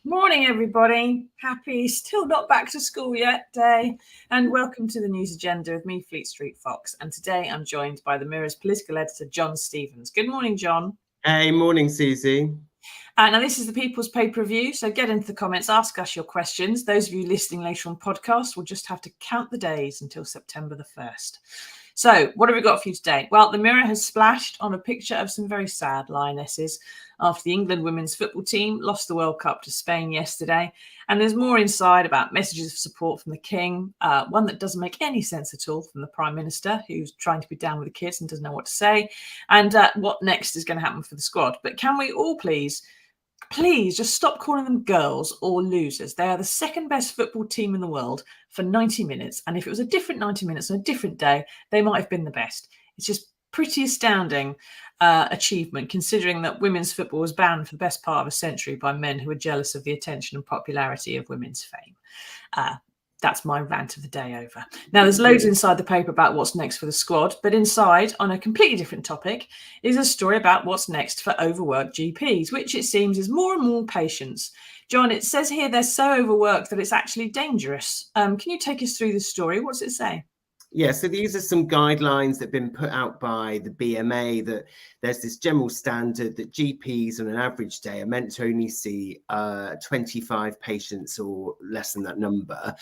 Morning, everybody. Happy still not back to school yet day, and welcome to the news agenda with me, Fleet Street Fox. And today I'm joined by the Mirror's political editor, John Stevens. Good morning, John. Hey, morning, Susie. Now, this is the People's Paper Review, so get into the comments, ask us your questions. Those of you listening later on podcast will just have to count the days until September the 1st. So what have we got for you today? Well, the Mirror has splashed on a picture of some very sad lionesses after the England women's football team lost the World Cup to Spain yesterday. And there's more inside about messages of support from the King, one that doesn't make any sense at all from the Prime Minister, who's trying to be down with the kids and doesn't know what to say, and what next is going to happen for the squad. But can we all please just stop calling them girls or losers? They are the second best football team in the world for 90 minutes. And if it was a different 90 minutes on a different day, they might have been the best. It's just pretty astounding achievement, considering that women's football was banned for the best part of a century by men who were jealous of the attention and popularity of women's fame. That's my rant of the day over. Now, there's loads inside the paper about what's next for the squad, but inside, on a completely different topic, is a story about what's next for overworked GPs, which it seems is more and more patients. John, it says here they're so overworked that it's actually dangerous. Can you take us through the story? What's it say? Yeah, so these are some guidelines that have been put out by the BMA, that there's this general standard that GPs on an average day are meant to only see 25 patients or less than that number.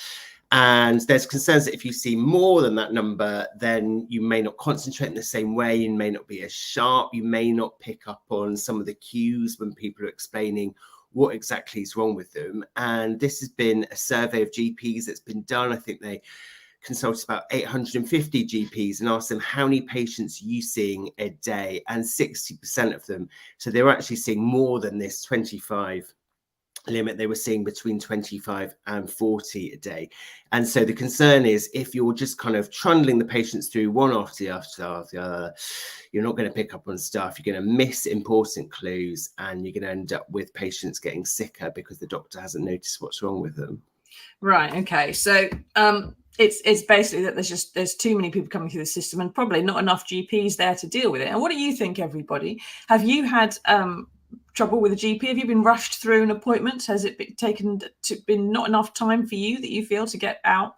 And there's concerns that if you see more than that number, then you may not concentrate in the same way, you may not be as sharp, you may not pick up on some of the cues when people are explaining what exactly is wrong with them. And this has been a survey of GPs that's been done. I think they consulted about 850 GPs and asked them, how many patients are you seeing a day? And 60% of them, so they were actually seeing more than this 25 limit. They were seeing between 25 and 40 a day. And so the concern is, if you're just kind of trundling the patients through one after the other, you're not going to pick up on stuff. You're going to miss important clues, and you're going to end up with patients getting sicker because the doctor hasn't noticed what's wrong with them. Right. Okay. So it's basically that there's too many people coming through the system and probably not enough GPs there to deal with it. And what do you think, everybody? Have you had trouble with a GP? Have you been rushed through an appointment? Has it been not enough time for you that you feel to get out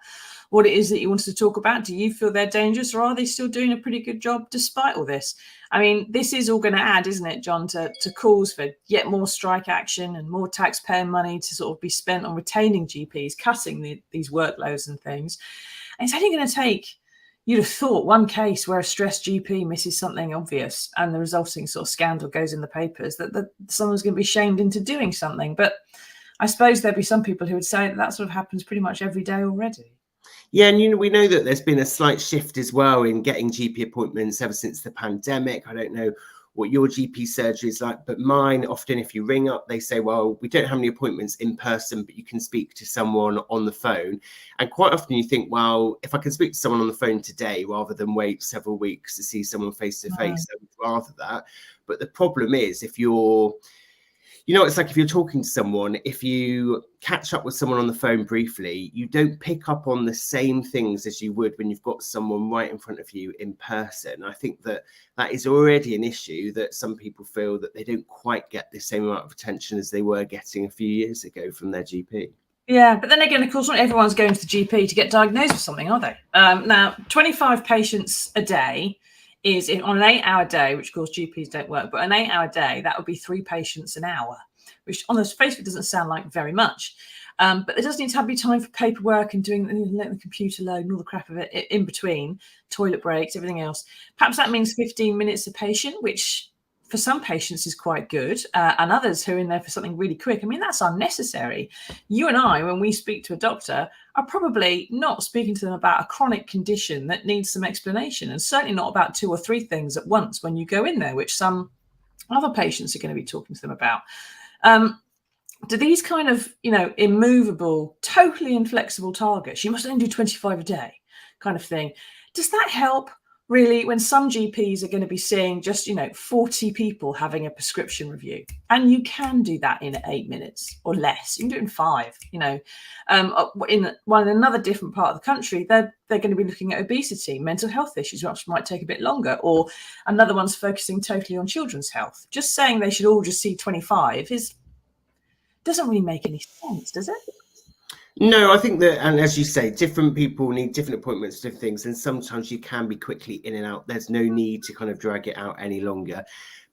what it is that you wanted to talk about? Do you feel they're dangerous, or are they still doing a pretty good job despite all this? I mean, this is all going to add, isn't it, John, to calls for yet more strike action and more taxpayer money to sort of be spent on retaining GPs, cutting these workloads and things. And it's only going to take, you'd have thought, one case where a stressed GP misses something obvious and the resulting sort of scandal goes in the papers, that someone's going to be shamed into doing something. But I suppose there'd be some people who would say that sort of happens pretty much every day already. Yeah, and we know that there's been a slight shift as well in getting GP appointments ever since the pandemic. I don't know what your GP surgery is like, but mine, often if you ring up, they say, well, we don't have any appointments in person, but you can speak to someone on the phone. And quite often you think, well, if I can speak to someone on the phone today rather than wait several weeks to see someone face to face, I would rather that. But the problem is, if you're it's like if you're talking to someone, if you catch up with someone on the phone briefly, you don't pick up on the same things as you would when you've got someone right in front of you in person. I think that is already an issue, that some people feel that they don't quite get the same amount of attention as they were getting a few years ago from their GP. Yeah, but then again, of course, not everyone's going to the GP to get diagnosed with something, are they? Now, 25 patients a day is on an 8-hour day, which of course GPs don't work, but an 8-hour day, that would be 3 patients an hour, which on the face of it doesn't sound like very much. But there does need to be time for paperwork and letting the computer load and all the crap of it in between, toilet breaks, everything else. Perhaps that means 15 minutes a patient, which for some patients is quite good, and others who are in there for something really quick. I mean, that's unnecessary. You and I, when we speak to a doctor, are probably not speaking to them about a chronic condition that needs some explanation, and certainly not about 2 or 3 things at once when you go in there, which some other patients are going to be talking to them about. Do these kind of, immovable, totally inflexible targets, you must only do 25 a day kind of thing, does that help really when some GPs are going to be seeing just, 40 people having a prescription review? And you can do that in 8 minutes or less. You can do it in 5, in another different part of the country, they're going to be looking at obesity, mental health issues, which might take a bit longer, or another one's focusing totally on children's health. Just saying they should all just see 25 doesn't really make any sense, does it? No, I think that, and as you say, different people need different appointments, different things, and sometimes you can be quickly in and out. There's no need to kind of drag it out any longer.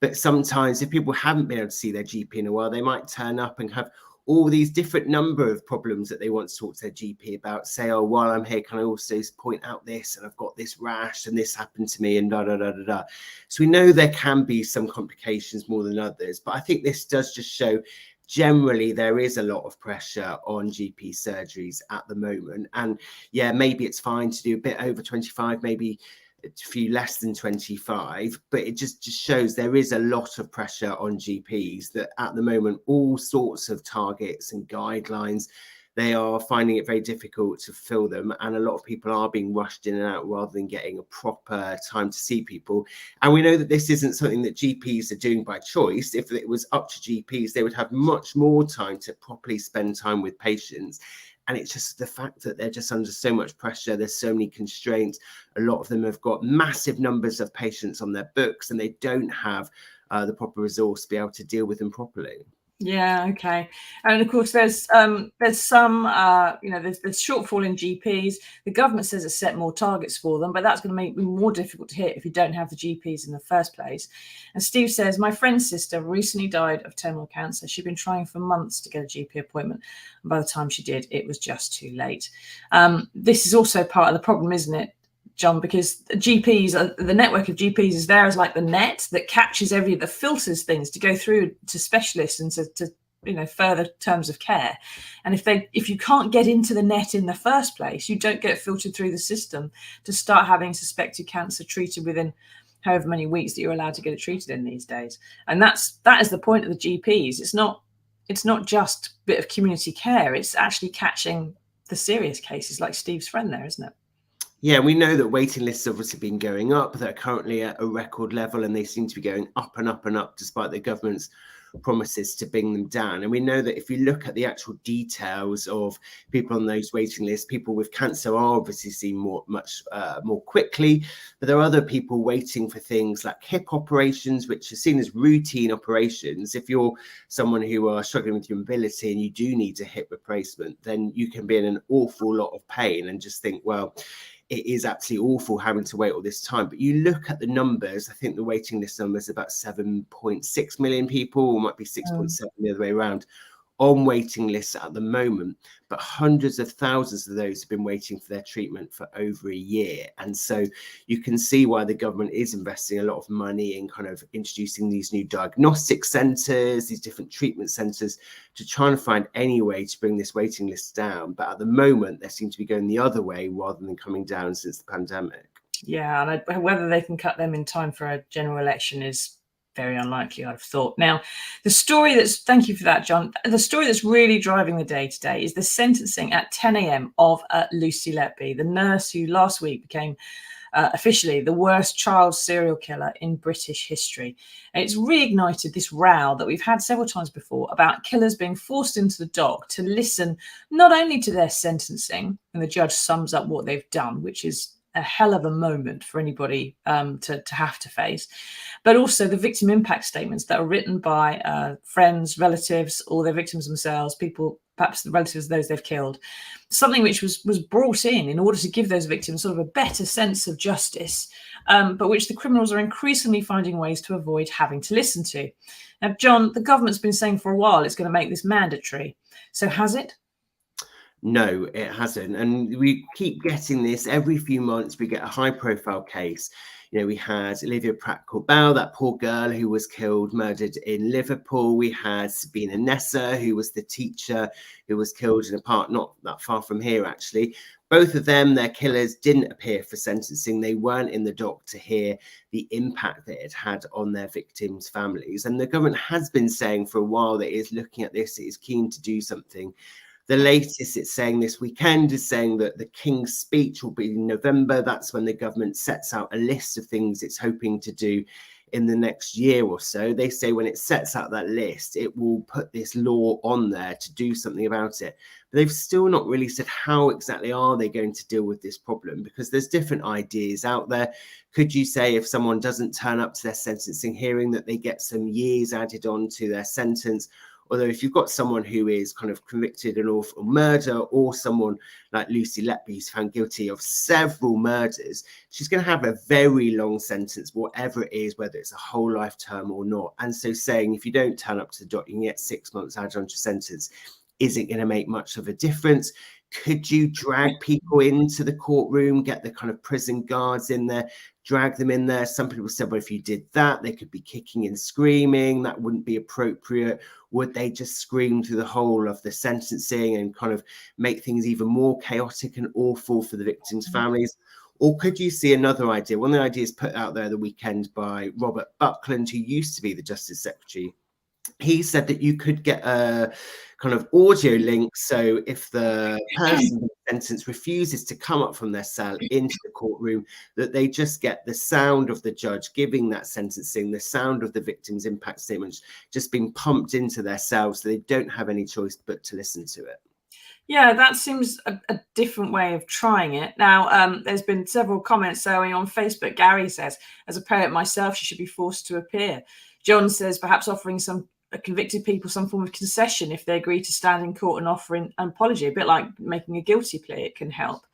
But sometimes if people haven't been able to see their GP in a while, they might turn up and have all these different number of problems that they want to talk to their GP about. Say, oh, while I'm here, can I also point out this, and I've got this rash and this happened to me, and da da da da da. So we know there can be some complications more than others, but I think this does just show generally there is a lot of pressure on GP surgeries at the moment. And yeah, maybe it's fine to do a bit over 25, maybe a few less than 25, but it just shows there is a lot of pressure on GPs that at the moment, all sorts of targets and guidelines, they are finding it very difficult to fill them. And a lot of people are being rushed in and out rather than getting a proper time to see people. And we know that this isn't something that GPs are doing by choice. If it was up to GPs, they would have much more time to properly spend time with patients. And it's just the fact that they're just under so much pressure. There's so many constraints. A lot of them have got massive numbers of patients on their books, and they don't have the proper resource to be able to deal with them properly. Yeah, okay. And of course, there's some, there's shortfall in GPs. The government says it's set more targets for them, but that's going to make them more difficult to hit if you don't have the GPs in the first place. And Steve says, my friend's sister recently died of terminal cancer. She'd been trying for months to get a GP appointment. And by the time she did, it was just too late. This is also part of the problem, isn't it, John, because GPs, the network of GPs is there as like the net that catches that filters things to go through to specialists and to further terms of care. And if you can't get into the net in the first place, you don't get filtered through the system to start having suspected cancer treated within however many weeks that you're allowed to get it treated in these days. And that is the point of the GPs. It's not just a bit of community care. It's actually catching the serious cases like Steve's friend there, isn't it? Yeah, we know that waiting lists have obviously been going up. They're currently at a record level, and they seem to be going up and up and up despite the government's promises to bring them down. And we know that if you look at the actual details of people on those waiting lists, people with cancer are obviously seen much more quickly, but there are other people waiting for things like hip operations, which are seen as routine operations. If you're someone who are struggling with your mobility and you do need a hip replacement, then you can be in an awful lot of pain and just think, well, it is absolutely awful having to wait all this time. But you look at the numbers, I think the waiting list number is about 7.6 million people, or might be 6.7 the other way around, on waiting lists at the moment. But hundreds of thousands of those have been waiting for their treatment for over a year. And so you can see why the government is investing a lot of money in kind of introducing these new diagnostic centres, these different treatment centres, to try and find any way to bring this waiting list down. But at the moment, they seem to be going the other way rather than coming down since the pandemic. Yeah, and whether they can cut them in time for a general election is very unlikely, I've thought. Now, thank you for that, John. The story that's really driving the day today is the sentencing at 10 a.m. of Lucy Letby, the nurse who last week became officially the worst child serial killer in British history. And it's reignited this row that we've had several times before about killers being forced into the dock to listen not only to their sentencing, and the judge sums up what they've done, which is a hell of a moment for anybody to have to face, but also the victim impact statements that are written by friends, relatives, or their victims themselves, people, perhaps the relatives of those they've killed, something which was brought in order to give those victims sort of a better sense of justice, but which the criminals are increasingly finding ways to avoid having to listen to. Now, John, the government's been saying for a while it's going to make this mandatory. So has it? No, it hasn't. And we keep getting this every few months. We get a high profile case. we had Olivia Pratt-Corbell, that poor girl who was killed, murdered in Liverpool. We had Sabina Nessa, who was the teacher who was killed in a park not that far from here, actually. Both of them, their killers, didn't appear for sentencing. They weren't in the dock to hear the impact that it had on their victims' families. And the government has been saying for a while that it is looking at this, it is keen to do something. The latest it's saying this weekend is saying that the King's speech will be in November. That's when the government sets out a list of things it's hoping to do in the next year or so. They say when it sets out that list, it will put this law on there to do something about it. But they've still not really said how exactly are they going to deal with this problem, because there's different ideas out there. Could you say if someone doesn't turn up to their sentencing hearing that they get some years added on to their sentence? Although if you've got someone who is kind of convicted in awful murder, or someone like Lucy Letby who's found guilty of several murders, she's going to have a very long sentence, whatever it is, whether it's a whole life term or not. And so saying if you don't turn up to the dock, you can get 6 months added onto your sentence isn't going to make much of a difference. Could you drag people into the courtroom, get the kind of prison guards in there, drag them in there? Some people said, well, if you did that, they could be kicking and screaming. That wouldn't be appropriate. Would they just scream through the whole of the sentencing and kind of make things even more chaotic and awful for the victims' families? Or could you see another idea? One of the ideas put out there the weekend by Robert Buckland, who used to be the Justice Secretary. He said that you could get a kind of audio link. So if the person sentence refuses to come up from their cell into the courtroom, that they just get the sound of the judge giving that sentencing, the sound of the victim's impact statements just being pumped into their cell, so they don't have any choice but to listen to it. Yeah, that seems a different way of trying it. Now, there's been several comments going on Facebook. Gary says, as a parent myself, she should be forced to appear. John says perhaps offering some convicted people some form of concession if they agree to stand in court and offer an apology, a bit like making a guilty plea. It can help.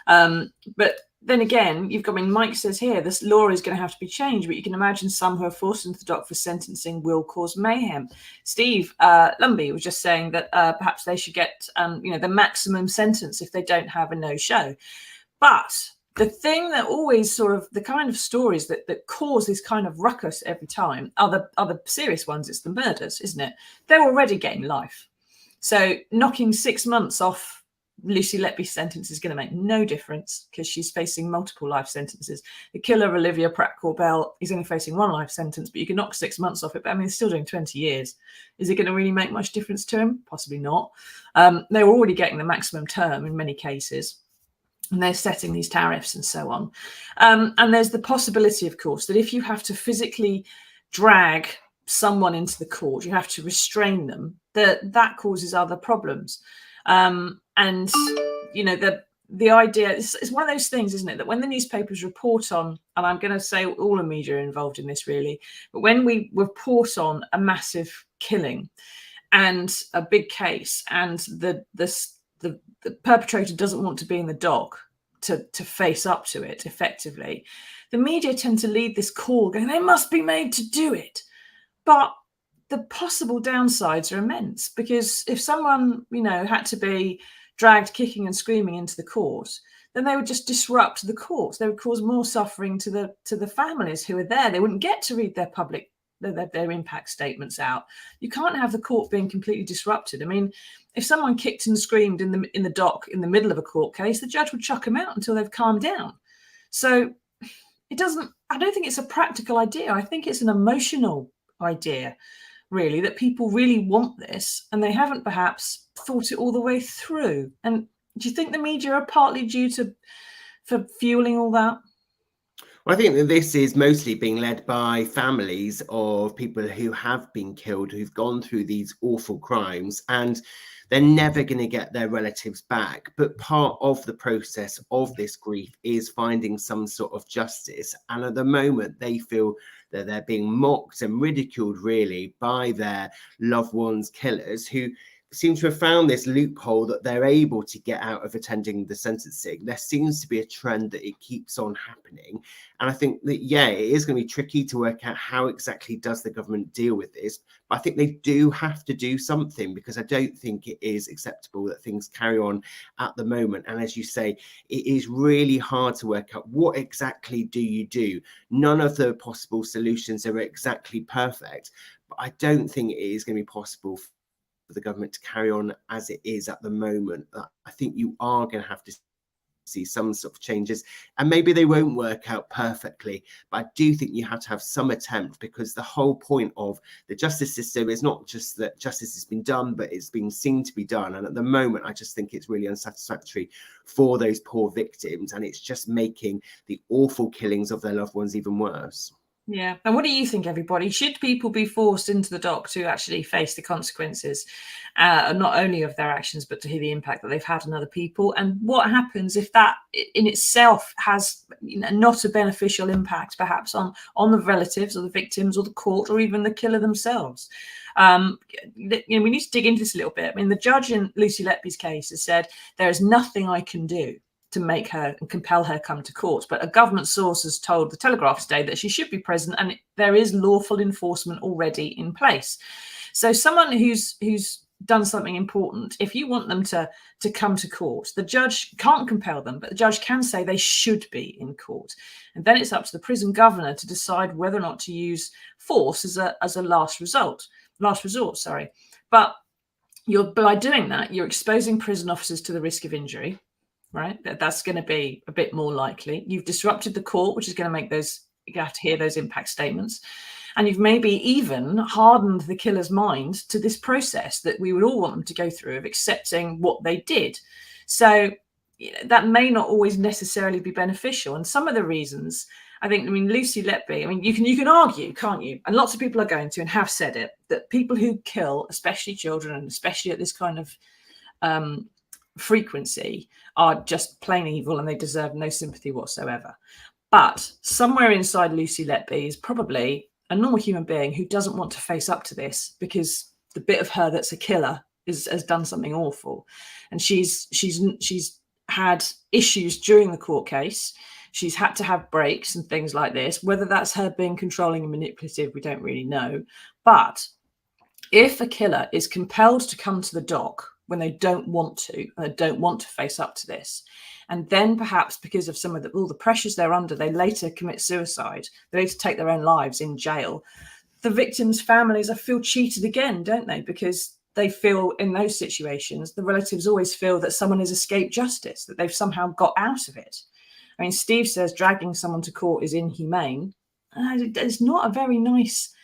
But then again, you've got, I mean, Mike says here, this law is going to have to be changed, but you can imagine some who are forced into the dock for sentencing will cause mayhem. Steve Lumby was just saying that perhaps they should get, the maximum sentence if they don't have a no-show. But the thing that always sort of, the kind of stories that cause this kind of ruckus every time are the serious ones. It's the murders, isn't it? They're already getting life. So knocking 6 months off Lucy Letby's sentence is going to make no difference, because she's facing multiple life sentences. The killer of Olivia Pratt-Corbell, he's only facing 1 life sentence, but you can knock 6 months off it. But I mean, he's still doing 20 years. Is it going to really make much difference to him? Possibly not. They were already getting the maximum term in many cases, and they're setting these tariffs and so on. And there's the possibility, of course, that if you have to physically drag someone into the court, you have to restrain them, that causes other problems. And, the idea, it's one of those things, isn't it, that when the newspapers report on, and I'm going to say all the media are involved in this really, but when we report on a massive killing and a big case, and the perpetrator doesn't want to be in the dock to face up to it effectively, the media tend to lead this call going, they must be made to do it. But the possible downsides are immense, because if someone, had to be dragged kicking and screaming into the court, then they would just disrupt the courts. They would cause more suffering to the families who are there. They wouldn't get to read their impact statements out. You can't have the court being completely disrupted. I mean, if someone kicked and screamed in the dock in the middle of a court case, the judge would chuck them out until they've calmed down. So I don't think it's a practical idea. I think it's an emotional idea, really, that people really want this, and they haven't perhaps thought it all the way through. And do you think the media are partly due for fueling all that? Well, I think that this is mostly being led by families of people who have been killed, who've gone through these awful crimes, and they're never going to get their relatives back. But part of the process of this grief is finding some sort of justice. And at the moment, they feel that they're being mocked and ridiculed, really, by their loved ones' killers, who seem to have found this loophole that they're able to get out of attending the sentencing. There seems to be a trend that it keeps on happening. And I think that, yeah, it is going to be tricky to work out how exactly does the government deal with this. But I think they do have to do something, because I don't think it is acceptable that things carry on at the moment. And as you say, it is really hard to work out what exactly do you do. None of the possible solutions are exactly perfect, but I don't think it is going to be possible for the government to carry on as it is at the moment. I think you are going to have to see some sort of changes, and maybe they won't work out perfectly, but I do think you have to have some attempt, because the whole point of the justice system is not just that justice has been done, but it's been seen to be done. And at the moment, I just think it's really unsatisfactory for those poor victims, and it's just making the awful killings of their loved ones even worse. Yeah. And what do you think, everybody? Should people be forced into the dock to actually face the consequences, not only of their actions, but to hear the impact that they've had on other people? And what happens if that in itself has, you know, not a beneficial impact, perhaps on the relatives or the victims or the court or even the killer themselves? You know, we need to dig into this a little bit. I mean, the judge in Lucy Letby's case has said, there is nothing I can do to make her and compel her come to court. But a government source has told the Telegraph today that she should be present, and there is lawful enforcement already in place. So someone who's done something important, if you want them to come to court, the judge can't compel them, but the judge can say they should be in court. And then it's up to the prison governor to decide whether or not to use force as a last resort. But by doing that, you're exposing prison officers to the risk of injury. Right, that's going to be a bit more likely. You've disrupted the court, which is going to make you have to hear those impact statements. And you've maybe even hardened the killer's mind to this process that we would all want them to go through, of accepting what they did. So, you know, that may not always necessarily be beneficial. And some of the reasons, I mean, Lucy Letby, I mean, you can argue, can't you? And lots of people are going to and have said it, that people who kill, especially children, and especially at this kind of frequency, are just plain evil and they deserve no sympathy whatsoever. But somewhere inside Lucy Letby is probably a normal human being who doesn't want to face up to this, because the bit of her that's a killer has done something awful, and she's had issues during the court case. She's had to have breaks and things like this. Whether that's her being controlling and manipulative, we don't really know. But if a killer is compelled to come to the dock when they don't want to, and they don't want to face up to this, and then perhaps because of some of all the pressures they're under, they later commit suicide, they later take their own lives in jail, the victims' families feel cheated again, don't they? Because they feel in those situations, the relatives always feel that someone has escaped justice, that they've somehow got out of it. I mean, Steve says dragging someone to court is inhumane. It's not a very nice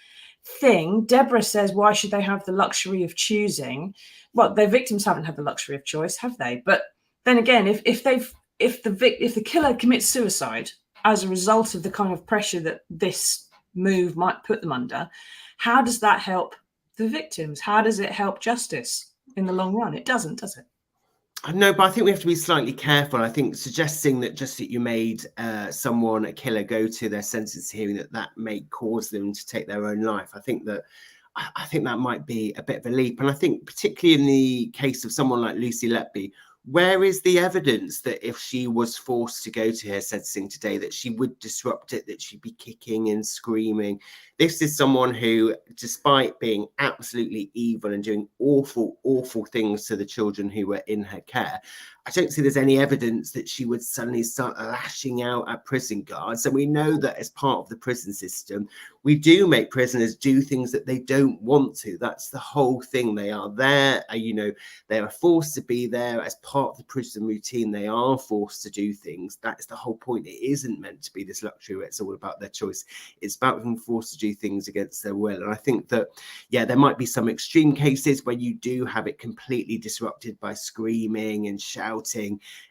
thing. Deborah says, why should they have the luxury of choosing? Well, their victims haven't had the luxury of choice, have they? But then again, if the killer commits suicide as a result of the kind of pressure that this move might put them under, how does that help the victims? How does it help justice in the long run? It doesn't, does it? No, but I think we have to be slightly careful. I think suggesting that just that you made someone a killer go to their sentence hearing, that may cause them to take their own life. I think that might be a bit of a leap. And I think particularly in the case of someone like Lucy Letby, where is the evidence that if she was forced to go to her sentencing today, that she would disrupt it, that she'd be kicking and screaming? This is someone who, despite being absolutely evil and doing awful, awful things to the children who were in her care, I don't see there's any evidence that she would suddenly start lashing out at prison guards. And we know that as part of the prison system, we do make prisoners do things that they don't want to. That's the whole thing. They are there, they are forced to be there as part of the prison routine. They are forced to do things. That's the whole point. It isn't meant to be this luxury where it's all about their choice. It's about being forced to do things against their will. And I think that, yeah, there might be some extreme cases where you do have it completely disrupted by screaming and shouting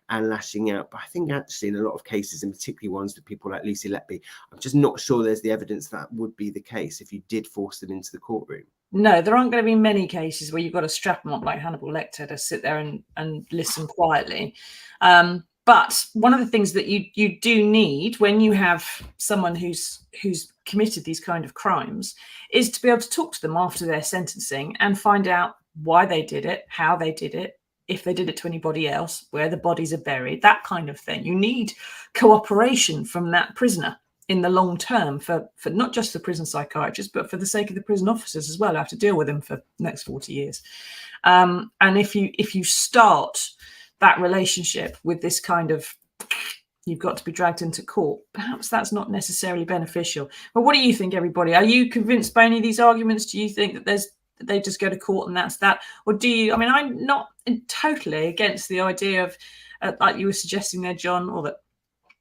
and lashing out. But I think actually in a lot of cases, and particularly ones with people like Lucy Letby, I'm just not sure there's the evidence that would be the case if you did force them into the courtroom. No, there aren't going to be many cases where you've got to strap them up like Hannibal Lecter to sit there and listen quietly. But one of the things that you do need when you have someone who's committed these kind of crimes is to be able to talk to them after their sentencing and find out why they did it, how they did it, if they did it to anybody else, where the bodies are buried, that kind of thing. You need cooperation from that prisoner in the long term for not just the prison psychiatrists, but for the sake of the prison officers as well, who have to deal with them for the next 40 years. And if you start that relationship with this kind of, you've got to be dragged into court, perhaps that's not necessarily beneficial. But what do you think, everybody? Are you convinced by any of these arguments? Do you think that they just go to court and that's that? Or do you, I mean, I'm not totally against the idea of, like you were suggesting there, John, or that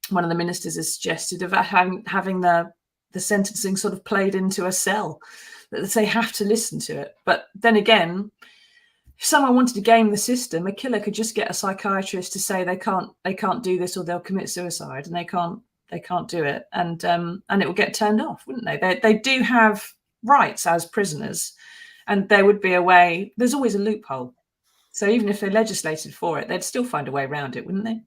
one of the ministers has suggested, of having the sentencing sort of played into a cell, that they have to listen to it. But then again, if someone wanted to game the system, a killer could just get a psychiatrist to say they can't do this, or they'll commit suicide, and they can't do it, and it will get turned off, wouldn't they? They do have rights as prisoners, and there would be a way. There's always a loophole. So even if they legislated for it, they'd still find a way around it, wouldn't they?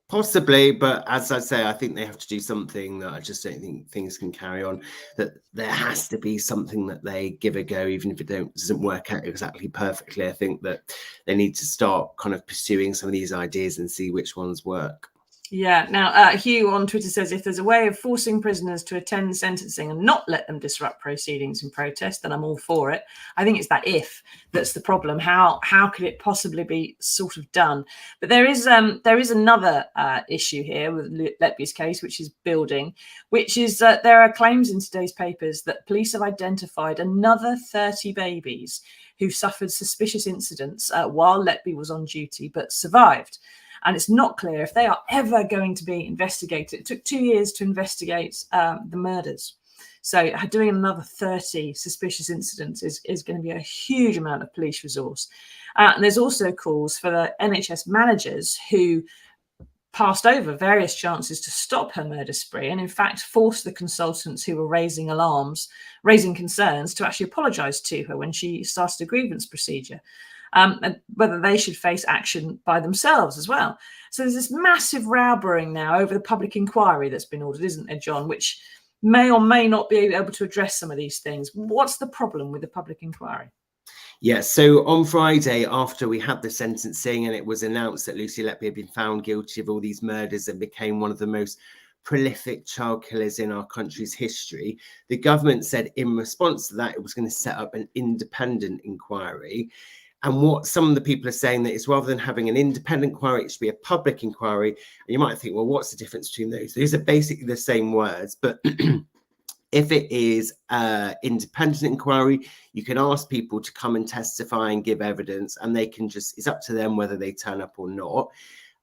Possibly, but as I say, I think they have to do something that I just don't think things can carry on. That there has to be something that they give a go, even if it doesn't work out exactly perfectly. I think that they need to start kind of pursuing some of these ideas and see which ones work. Yeah. Now, Hugh on Twitter says, if there's a way of forcing prisoners to attend sentencing and not let them disrupt proceedings in protest, then I'm all for it. I think it's that if that's the problem. How could it possibly be sort of done? But there is another issue here with Letby's case, which is building, which is that there are claims in today's papers that police have identified another 30 babies who suffered suspicious incidents while Letby was on duty, but survived. And it's not clear if they are ever going to be investigated. It took 2 years to investigate the murders. So doing another 30 suspicious incidents is going to be a huge amount of police resource. And there's also calls for the NHS managers who passed over various chances to stop her murder spree, and in fact forced the consultants who were raising concerns, to actually apologise to her when she started a grievance procedure. And whether they should face action by themselves as well. So there's this massive harbouring now over the public inquiry that's been ordered, isn't there, John, which may or may not be able to address some of these things. What's the problem with the public inquiry? Yeah, so on Friday, after we had the sentencing and it was announced that Lucy Letby had been found guilty of all these murders and became one of the most prolific child killers in our country's history, the government said in response to that, it was going to set up an independent inquiry. And what some of the people are saying that is, rather than having an independent inquiry, it should be a public inquiry. And you might think, well, what's the difference between those? These are basically the same words, but if it is independent inquiry, you can ask people to come and testify and give evidence, and they can just, it's up to them whether they turn up or not.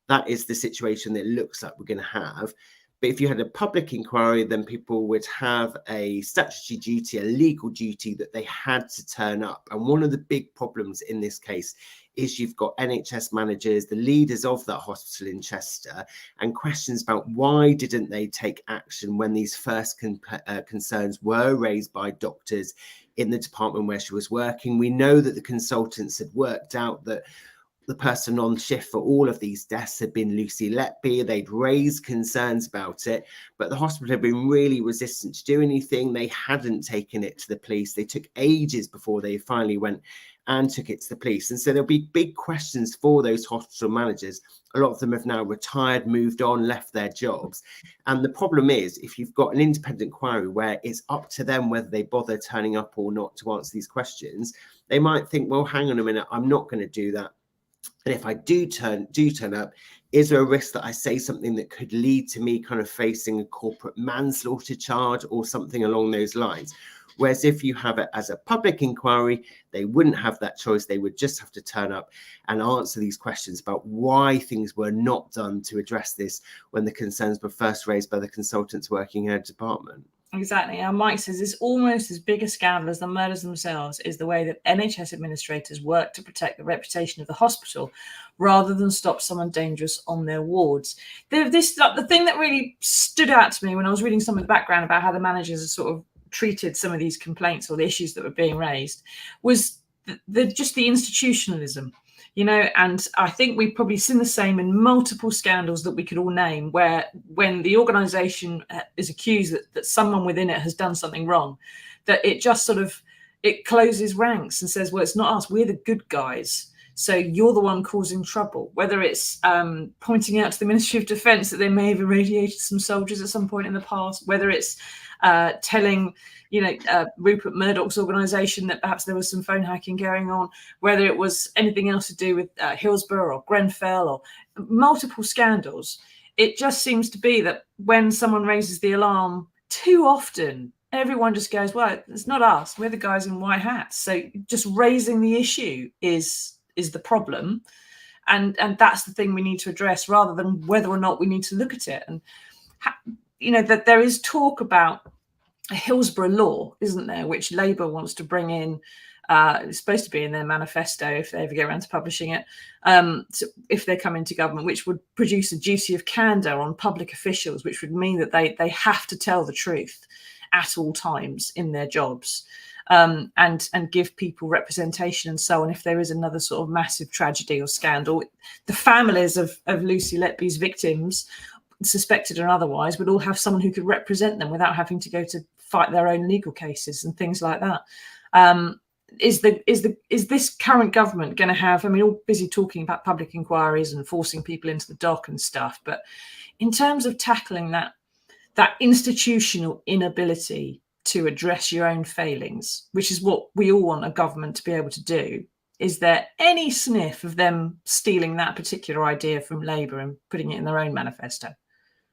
That is the situation that it looks like we're going to have. But if you had a public inquiry, then people would have a statutory duty, a legal duty that they had to turn up. And one of the big problems in this case is you've got NHS managers, the leaders of that hospital in Chester, and questions about why didn't they take action when these first concerns were raised by doctors in the department where she was working. We know that the consultants had worked out that the person on shift for all of these deaths had been Lucy Letby. They'd raised concerns about it, but the hospital had been really resistant to do anything. They hadn't taken it to the police. They took ages before they finally went and took it to the police. And so there'll be big questions for those hospital managers. A lot of them have now retired, moved on, left their jobs. And the problem is, if you've got an independent inquiry where it's up to them whether they bother turning up or not to answer these questions, they might think, well, hang on a minute, I'm not going to do that. And if I do turn up, is there a risk that I say something that could lead to me kind of facing a corporate manslaughter charge or something along those lines? Whereas if you have it as a public inquiry, they wouldn't have that choice. They would just have to turn up and answer these questions about why things were not done to address this when the concerns were first raised by the consultants working in a department. Exactly. And Mike says it's almost as big a scandal as the murders themselves is the way that NHS administrators work to protect the reputation of the hospital rather than stop someone dangerous on their wards. The thing that really stood out to me when I was reading some of the background about how the managers are sort of treated some of these complaints or the issues that were being raised was just the institutionalism. You know, and I think we've probably seen the same in multiple scandals that we could all name, where when the organisation is accused that someone within it has done something wrong, that it just sort of it closes ranks and says, well, it's not us, we're the good guys, so you're the one causing trouble. Whether it's pointing out to the Ministry of Defence that they may have irradiated some soldiers at some point in the past, whether it's telling Rupert Murdoch's organisation that perhaps there was some phone hacking going on, whether it was anything else to do with Hillsborough or Grenfell or multiple scandals. It just seems to be that when someone raises the alarm too often, everyone just goes, well, it's not us, we're the guys in white hats. So just raising the issue is the problem. And that's the thing we need to address, rather than whether or not we need to look at it. And, that there is talk about a Hillsborough law, isn't there, which Labour wants to bring in. It's supposed to be in their manifesto if they ever get around to publishing it, so if they come into government, which would produce a duty of candour on public officials, which would mean that they have to tell the truth at all times in their jobs, and give people representation and so on. If there is another sort of massive tragedy or scandal, the families of Lucy Letby's victims, suspected or otherwise, would all have someone who could represent them without having to go to fight their own legal cases and things like that. Is this current government going to have, all busy talking about public inquiries and forcing people into the dock and stuff, but in terms of tackling that institutional inability to address your own failings, which is what we all want a government to be able to do, is there any sniff of them stealing that particular idea from Labour and putting it in their own manifesto?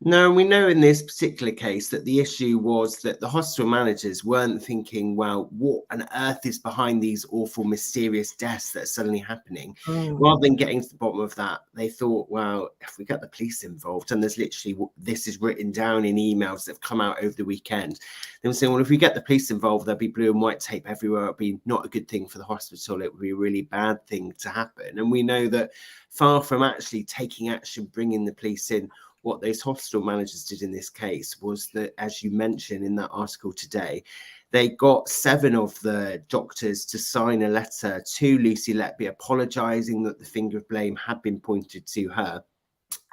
No, we know in this particular case that the issue was that the hospital managers weren't thinking, well, what on earth is behind these awful, mysterious deaths that are suddenly happening? Rather than getting to the bottom of that, they thought, well, if we get the police involved, and there's literally, this is written down in emails that have come out over the weekend, they were saying, well, if we get the police involved, there'll be blue and white tape everywhere. It'll be not a good thing for the hospital. It would be a really bad thing to happen. And we know that far from actually taking action, bringing the police in, what those hospital managers did in this case was that, as you mentioned in that article today, they got 7 of the doctors to sign a letter to Lucy Letby apologising that the finger of blame had been pointed to her.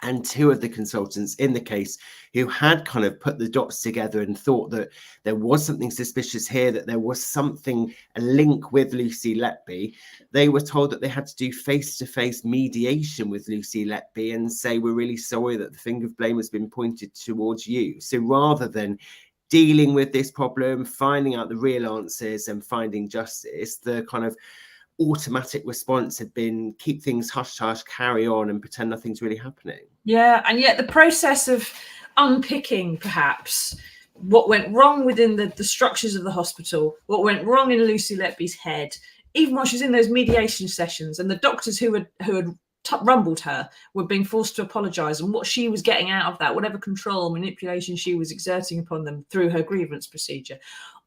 And 2 of the consultants in the case who had kind of put the dots together and thought that there was something suspicious here, that there was something, a link with Lucy Letby, they were told that they had to do face-to-face mediation with Lucy Letby and say, we're really sorry that the finger of blame has been pointed towards you. So rather than dealing with this problem, finding out the real answers and finding justice, the kind of automatic response had been keep things hush-hush, carry on and pretend nothing's really happening. Yeah, and yet the process of unpicking perhaps what went wrong within the structures of the hospital, what went wrong in Lucy Letby's head, even while she's in those mediation sessions, and the doctors who had rumbled her were being forced to apologise, and what she was getting out of that, whatever control, manipulation she was exerting upon them through her grievance procedure.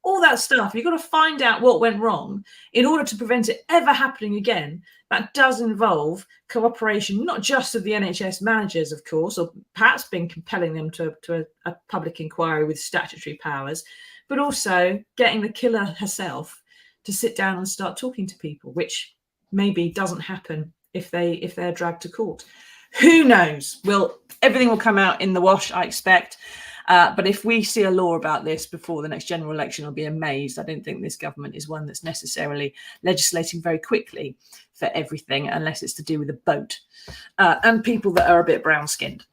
All that stuff, you've got to find out what went wrong in order to prevent it ever happening again. That does involve cooperation, not just of the NHS managers, of course, or perhaps being compelling them to a public inquiry with statutory powers, but also getting the killer herself to sit down and start talking to people, which maybe doesn't happen if they're dragged to court. Who knows? Everything will come out in the wash, I expect. But if we see a law about this before the next general election, I'll be amazed. I don't think this government is one that's necessarily legislating very quickly for everything, unless it's to do with a boat and people that are a bit brown-skinned.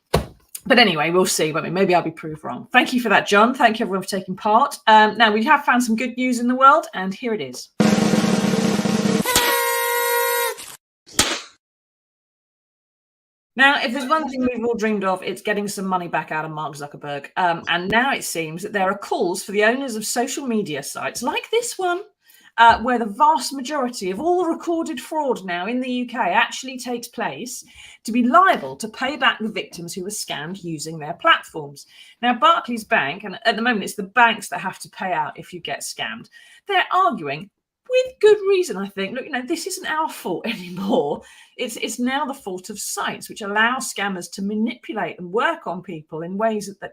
But anyway, we'll see. Maybe I'll be proved wrong. Thank you for that, John. Thank you, everyone, for taking part. Now, we have found some good news in the world, and here it is. Now, if there's one thing we've all dreamed of, it's getting some money back out of Mark Zuckerberg. And now it seems that there are calls for the owners of social media sites like this one, where the vast majority of all recorded fraud now in the UK actually takes place, to be liable to pay back the victims who were scammed using their platforms. Now, Barclays Bank, and at the moment it's the banks that have to pay out if you get scammed, they're arguing, with good reason, I think, look, this isn't our fault anymore. It's now the fault of sites which allow scammers to manipulate and work on people in ways that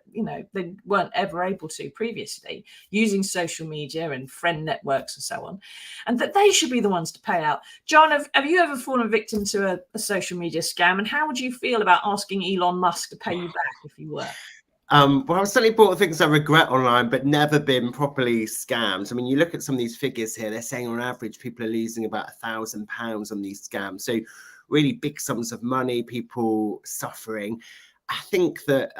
they weren't ever able to previously, using social media and friend networks and so on, and that they should be the ones to pay out. John, have you ever fallen victim to a social media scam, and how would you feel about asking Elon Musk to pay you back if you were? Well, I've certainly bought things I regret online, but never been properly scammed. I mean, you look at some of these figures here, they're saying on average, people are losing about £1,000 on these scams. So really big sums of money, people suffering. I think that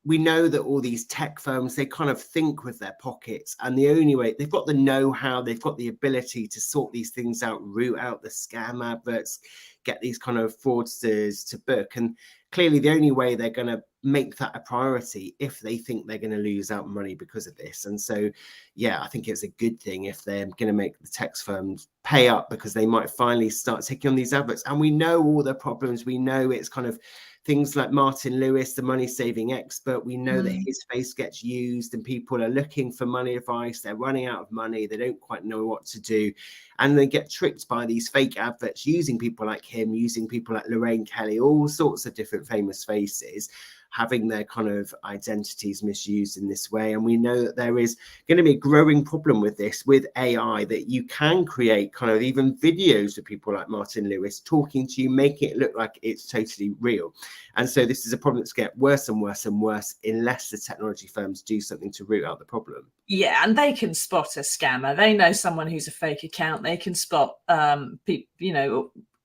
we know that all these tech firms, they kind of think with their pockets, and the only way, they've got the know-how, they've got the ability to sort these things out, root out the scam adverts, get these kind of fraudsters to book. And clearly the only way they're going to make that a priority if they think they're going to lose out money because of this. And so, yeah, I think it's a good thing if they're going to make the tech firms pay up, because they might finally start taking on these adverts. And we know all the problems. We know it's kind of things like Martin Lewis, the money saving expert. We know that his face gets used and people are looking for money advice. They're running out of money. They don't quite know what to do. And they get tricked by these fake adverts using people like him, using people like Lorraine Kelly, all sorts of different famous faces, having their kind of identities misused in this way. And we know that there is going to be a growing problem with this, with AI, that you can create kind of even videos of people like Martin Lewis talking to you, making it look like it's totally real. And so this is a problem that's getting worse and worse and worse unless the technology firms do something to root out the problem. Yeah, and they can spot a scammer. They know someone who's a fake account. They can spot,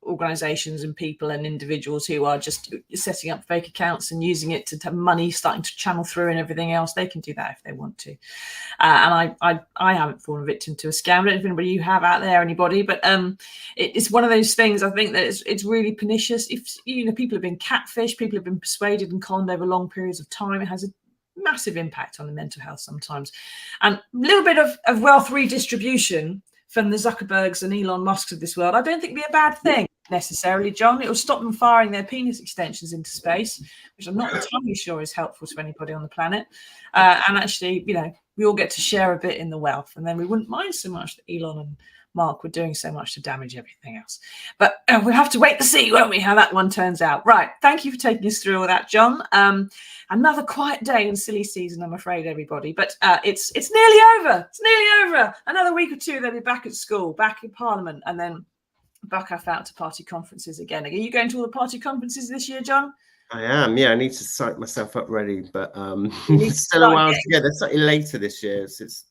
organizations and people and individuals who are just setting up fake accounts and using it to have money starting to channel through and everything else. They can do that if they want to. And I haven't fallen victim to a scam. I don't know if anybody you have out there, anybody, but it's one of those things. I think that it's really pernicious. If people have been catfished, people have been persuaded and conned over long periods of time, it has a massive impact on the mental health sometimes. And a little bit of wealth redistribution from the Zuckerbergs and Elon Musks of this world, I don't think would be a bad thing necessarily, John. It will stop them firing their penis extensions into space, which I'm not entirely sure is helpful to anybody on the planet. And actually, we all get to share a bit in the wealth, and then we wouldn't mind so much that Elon and Mark were doing so much to damage everything else. But we'll have to wait to see, won't we, how that one turns out. Right. Thank you for taking us through all that, John. Another quiet day in silly season, I'm afraid, everybody. But it's nearly over. It's nearly over. Another week or two, they'll be back at school, back in Parliament, and then back off out to party conferences again. Are you going to all the party conferences this year, John? I am, yeah. I need to psych myself up ready, but it's still a while to go. They're slightly later this year. So it's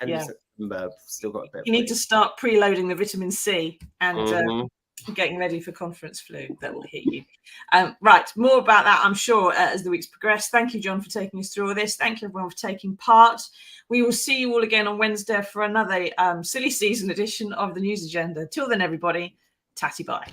end of September. Still got a bit. You need to start preloading the vitamin C and getting ready for conference flu that will hit you. Right, more about that, I'm sure, as the weeks progress. Thank you, John, for taking us through all this. Thank you, everyone, for taking part. We will see you all again on Wednesday for another silly season edition of the News Agenda. Till then, everybody, tatty bye.